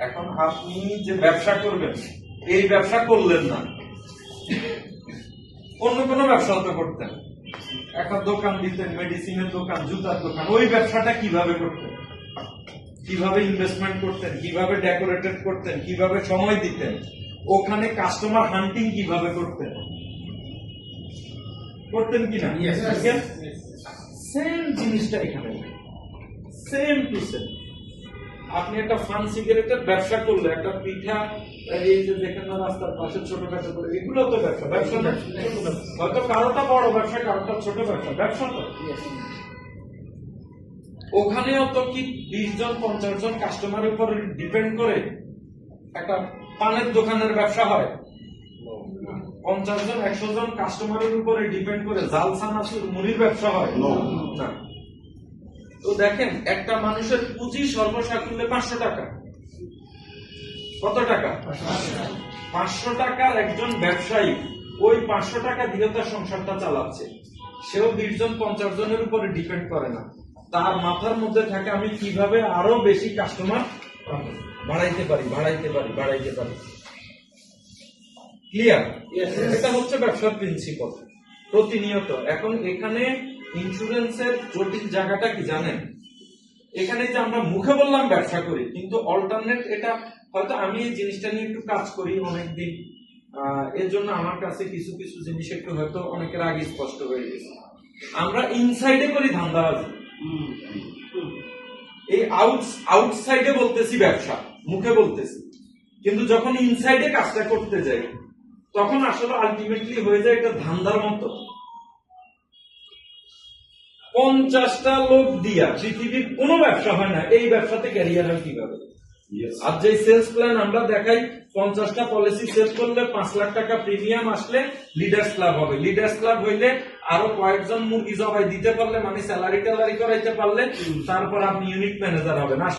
এখন আপনি যে ব্যবসা করবেন এই ব্যবসা করলেন না, অন্য কোনো ব্যবসা হতে করতেন, একটা দোকান দিতেন, মেডিসিনের দোকান, জুতার দোকান, ওই ব্যবসাটা কিভাবে করতেন, কিভাবে ইনভেস্টমেন্ট করতেন, কিভাবে ডেকোরেটেড করতেন, কিভাবে সময় দিতেন, ওখানে কাস্টমার হান্টিং কিভাবে করতেন, করতেন কিনা? সেম জিনিসটা এখানে, সেম টু সেম। আপনি একটা ফান সিগারেটের ব্যবসা করলে, একটা পিঠা, এই যে দেখেন না রাস্তার পাশে ছোটখাটো করে, এগুলো তো ব্যবসা, ব্যবসা না? হয়তো কারোটা বড় ব্যবসা, কারোটা ছোট ব্যবসা, ব্যবসা তো। ওখানেও তো কি 20 জন 50 জন কাস্টমারের উপর ডিপেন্ড করে একটা পানের দোকানের ব্যবসা হয়? 50 জন 100 জন কাস্টমারের উপরে ডিপেন্ড করে জাল সানাসুর মুড়ির ব্যবসা হয় না। তো দেখেন, একটা মানুষের পুঁজি সর্বসাকুল্যে 500 টাকা। কত টাকা? 500 টাকার একজন ব্যবসায়ী ওই 500 টাকা দিয়ে তার সংসারটা চালাচ্ছে। সেও 20 জন 50 জনের উপরে ডিপেন্ড করে না। তার মাথার মধ্যে থাকে আমি কিভাবে আরো বেশি কাস্টমার বাড়াইতে পারি। ক্লিয়ার? এটা হচ্ছে ব্যবসার প্রিন্সিপাল প্রতিনিয়ত। এখন এখানে ইন্স্যুরেন্সের জটিল জায়গাটা কি জানেন? এখানে যে আমরা মুখে বললাম ব্যবসা করি, কিন্তু অল্টারনেট এটা হয়তো আমি এই জিনিসটা নিয়ে একটু কাজ করি অনেকদিন, এর জন্য আমার কাছে কিছু কিছু জিনিস একটু হয়তো অনেকের আগে স্পষ্ট হয়ে গেছে। আমরা ইনসাইডে করি ধান্দাবাজি, এই আউটসাইডে বলতেছি ব্যবসা, মুখে বলতেছি, কিন্তু যখন ইনসাইডে কাজটা করতে যাই তখন আসলে আলটিমেটলি হয়ে যায় এটা ধান্দার মতো। 50টা লোক দিয়া পৃথিবীর কোনো ব্যবসা হয় না, এই ব্যবসাতে ক্যারিয়ার হয় কিভাবে? আর যে সেলস প্ল্যান আমরা দেখাই, 50টা পলিসি সেল করলে 5 লাখ টাকা প্রিমিয়াম আসলে লিডার্স ক্লাব হবে। লিডার্স ক্লাব হইলে আরো কয়েকজন মুরগি জবাই দিতে পারলে, মানে স্যালারি ট্যালারি করাইতে পারলে, তারপর আপনি ইউনিট ম্যানেজার হবেন।